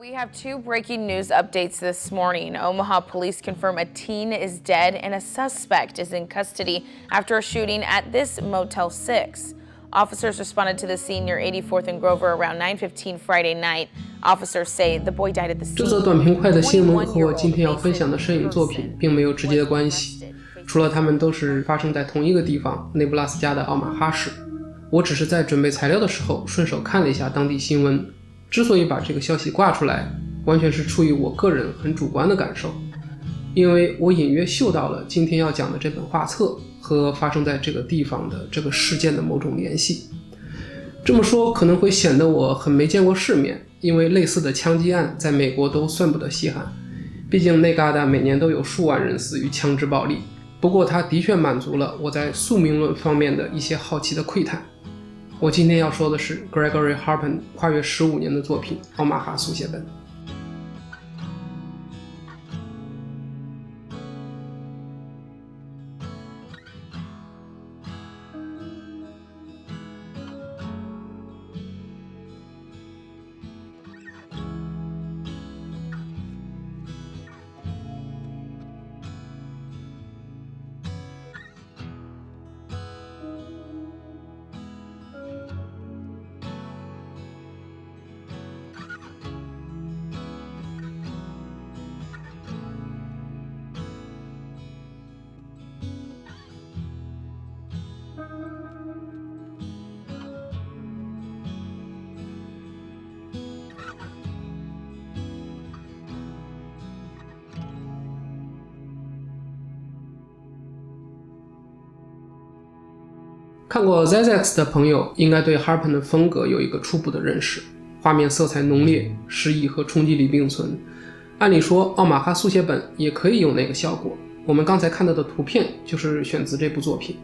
We have two breaking news updates this morning. Omaha police confirm a teen is dead and a suspect is in custody after a shooting at this Motel 6. Officers responded to the scene near 84th and Grover around 9:15 Friday night. Officers say the boy died at the scene. 这则短平快的新闻和我今天要分享的摄影作品并没有直接的关系，除了它们都是发生在同一个地方——内布拉斯加的奥马哈市。我只是在准备材料的时候顺手看了一下当地新闻。之所以把这个消息挂出来，完全是出于我个人很主观的感受，因为我隐约嗅到了今天要讲的这本画册和发生在这个地方的这个事件的某种联系。这么说可能会显得我很没见过世面，因为类似的枪击案在美国都算不得稀罕，毕竟那旮瘩每年都有数万人死于枪支暴力。不过它的确满足了我在宿命论方面的一些好奇的窥探。我今天要说的是 Gregory Harpen 跨越15年的作品《奥马哈速写本》。看过 Zazx 的朋友应该对 Harpen 的风格有一个初步的认识，画面色彩浓烈，诗意和冲击力并存。按理说奥马哈速写本也可以有那个效果，我们刚才看到的图片就是选自这部作品，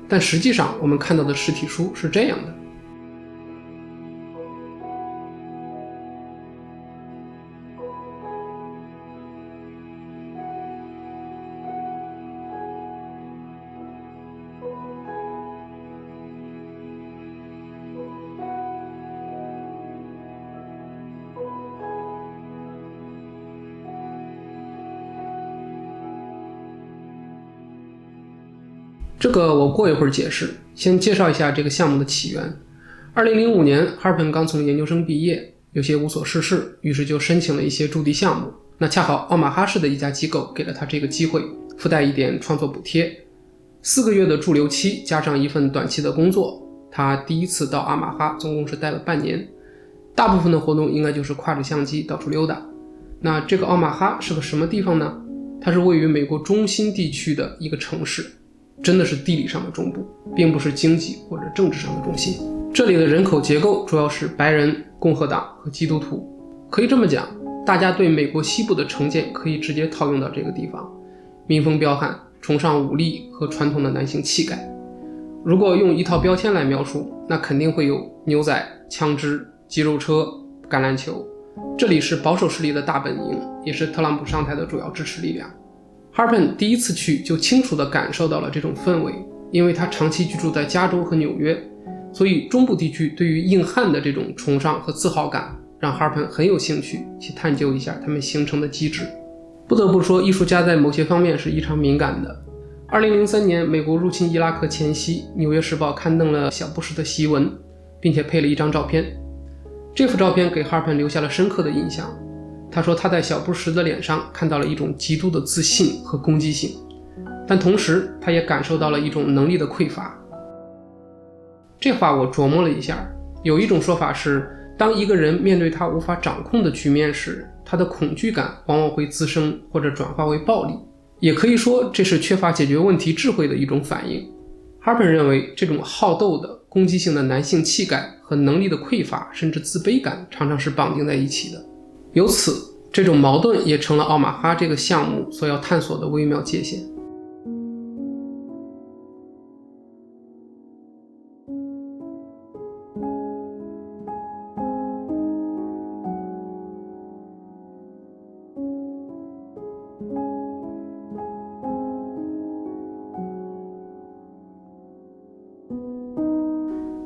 但实际上我们看到的实体书是这样的。这个我过一会儿解释，先介绍一下这个项目的起源。2005年 Harpen 刚从研究生毕业，有些无所事事，于是就申请了一些驻地项目。那恰好奥马哈市的一家机构给了他这个机会，附带一点创作补贴。4个月的驻留期加上一份短期的工作，他第一次到阿马哈总共是待了半年。大部分的活动应该就是挎着相机到处溜达。那这个奥马哈是个什么地方呢？它是位于美国中心地区的一个城市，真的是地理上的中部，并不是经济或者政治上的中心。这里的人口结构主要是白人、共和党和基督徒。可以这么讲，大家对美国西部的成见可以直接套用到这个地方，民风彪悍，崇尚武力和传统的男性气概。如果用一套标签来描述，那肯定会有牛仔、枪支、肌肉车、橄榄球。这里是保守势力的大本营，也是特朗普上台的主要支持力量。Harpen 第一次去就清楚地感受到了这种氛围，因为他长期居住在加州和纽约，所以中部地区对于硬汉的这种崇尚和自豪感让 Harpen 很有兴趣去探究一下他们形成的机制。不得不说，艺术家在某些方面是异常敏感的。2003年美国入侵伊拉克前夕，纽约时报刊登了小布什的檄文，并且配了一张照片。这幅照片给 Harpen 留下了深刻的印象。他说他在小布什的脸上看到了一种极度的自信和攻击性，但同时他也感受到了一种能力的匮乏。这话我琢磨了一下，有一种说法是，当一个人面对他无法掌控的局面时，他的恐惧感往往会滋生或者转化为暴力，也可以说这是缺乏解决问题智慧的一种反应。Harpen 认为这种好斗的攻击性的男性气概和能力的匮乏甚至自卑感常常是绑定在一起的，由此这种矛盾也成了奥马哈这个项目所要探索的微妙界限。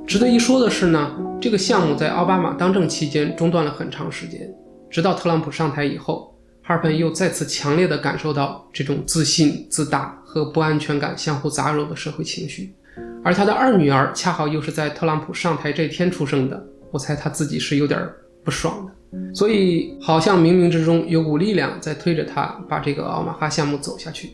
值得一说的是呢，这个项目在奥巴马当政期间中断了很长时间，直到特朗普上台以后，哈尔本又再次强烈地感受到这种自信、自大和不安全感相互杂糅的社会情绪。而他的二女儿恰好又是在特朗普上台这天出生的，我猜他自己是有点不爽的，所以好像冥冥之中有股力量在推着他把这个奥马哈项目走下去。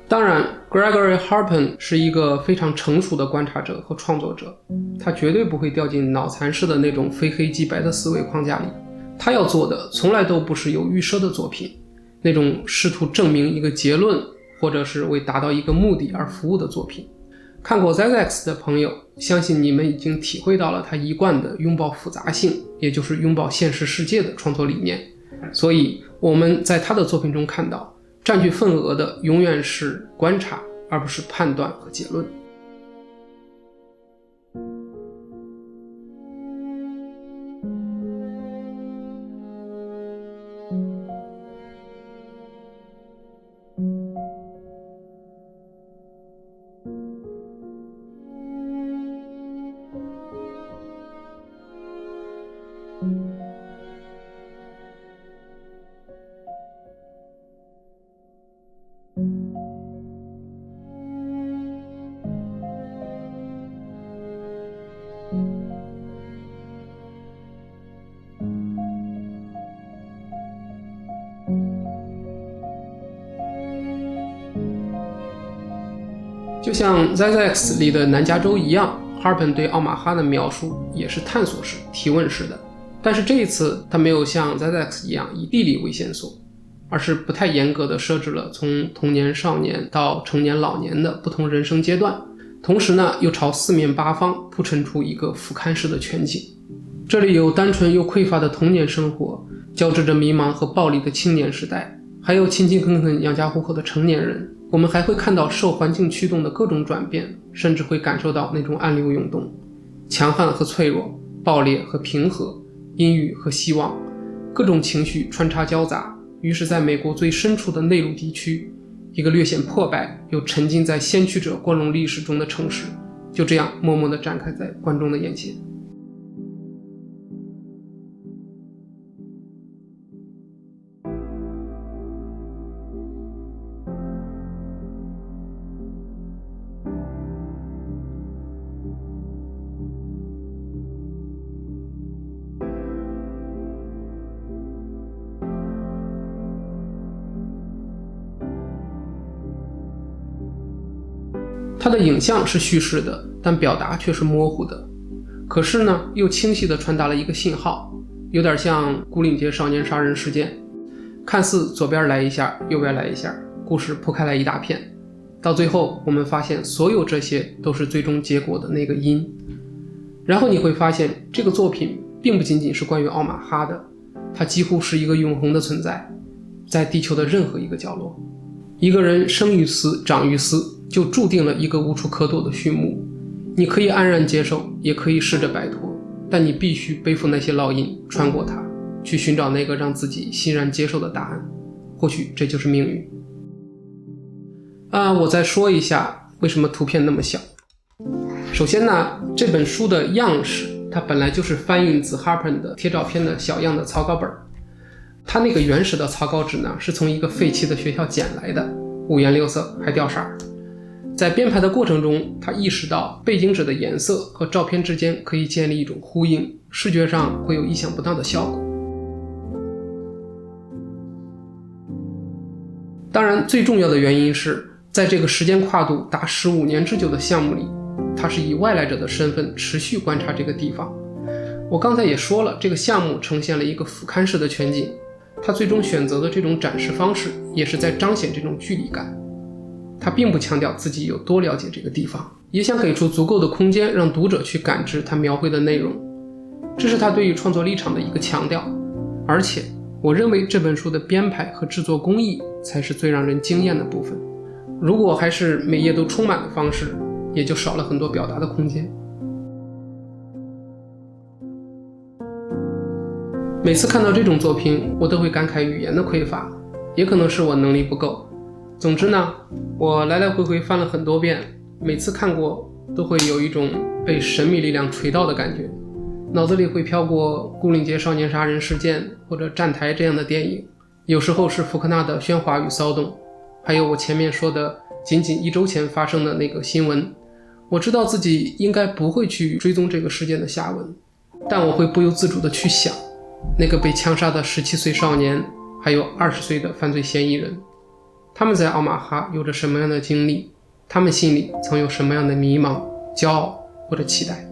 当然 Gregory Harpen 是一个非常成熟的观察者和创作者，他绝对不会掉进脑残式的那种非黑即白的思维框架里。他要做的从来都不是有预设的作品，那种试图证明一个结论或者是为达到一个目的而服务的作品。看过 ZZX 的朋友，相信你们已经体会到了他一贯的拥抱复杂性，也就是拥抱现实世界的创作理念。所以我们在他的作品中看到，占据份额的永远是观察，而不是判断和结论。就像 ZZX 里的南加州一样，哈尔本对奥马哈的描述也是探索式、提问式的。但是这一次他没有像 ZZX 一样以地理为线索，而是不太严格地设置了从童年、少年到成年、老年的不同人生阶段，同时呢又朝四面八方铺陈出一个俯瞰式的全景。这里有单纯又匮乏的童年生活，交织着迷茫和暴力的青年时代，还有勤勤恳恳养家糊口的成年人。我们还会看到受环境驱动的各种转变，甚至会感受到那种暗流涌动，强悍和脆弱，爆裂和平和，阴郁和希望，各种情绪穿插交杂。于是在美国最深处的内陆地区，一个略显破败又沉浸在先驱者光荣历史中的城市，就这样默默地展开在观众的眼前。它的影像是叙事的，但表达却是模糊的。可是呢，又清晰地传达了一个信号，有点像牯岭街少年杀人事件，看似左边来一下，右边来一下，故事铺开来一大片，到最后我们发现所有这些都是最终结果的那个因。然后你会发现这个作品并不仅仅是关于奥马哈的，它几乎是一个永恒的存在，在地球的任何一个角落。一个人生于斯，长于斯，就注定了一个无处可躲的序幕。你可以安然接受，也可以试着摆脱，但你必须背负那些烙印，穿过它，去寻找那个让自己欣然接受的答案。或许这就是命运。我再说一下为什么图片那么小。首先呢，这本书的样式它本来就是翻印自 Harpen 的贴照片的小样的草稿本，它那个原始的草稿纸呢是从一个废弃的学校捡来的，五颜六色还掉色儿。在编排的过程中，他意识到背景纸的颜色和照片之间可以建立一种呼应，视觉上会有意想不到的效果。当然最重要的原因是，在这个时间跨度达15年之久的项目里，他是以外来者的身份持续观察这个地方。我刚才也说了，这个项目呈现了一个俯瞰式的全景，他最终选择的这种展示方式也是在彰显这种距离感。他并不强调自己有多了解这个地方，也想给出足够的空间让读者去感知他描绘的内容，这是他对于创作立场的一个强调。而且我认为这本书的编排和制作工艺才是最让人惊艳的部分。如果还是每页都充满了方式，也就少了很多表达的空间。每次看到这种作品，我都会感慨语言的匮乏，也可能是我能力不够。总之呢，我来来回回翻了很多遍，每次看过都会有一种被神秘力量锤到的感觉，脑子里会飘过牯岭街少年杀人事件或者站台这样的电影，有时候是福克纳的喧哗与骚动，还有我前面说的仅仅1周前发生的那个新闻。我知道自己应该不会去追踪这个事件的下文，但我会不由自主地去想，那个被枪杀的17岁少年，还有20岁的犯罪嫌疑人，他们在奥马哈有着什么样的经历？他们心里曾有什么样的迷茫、骄傲或者期待？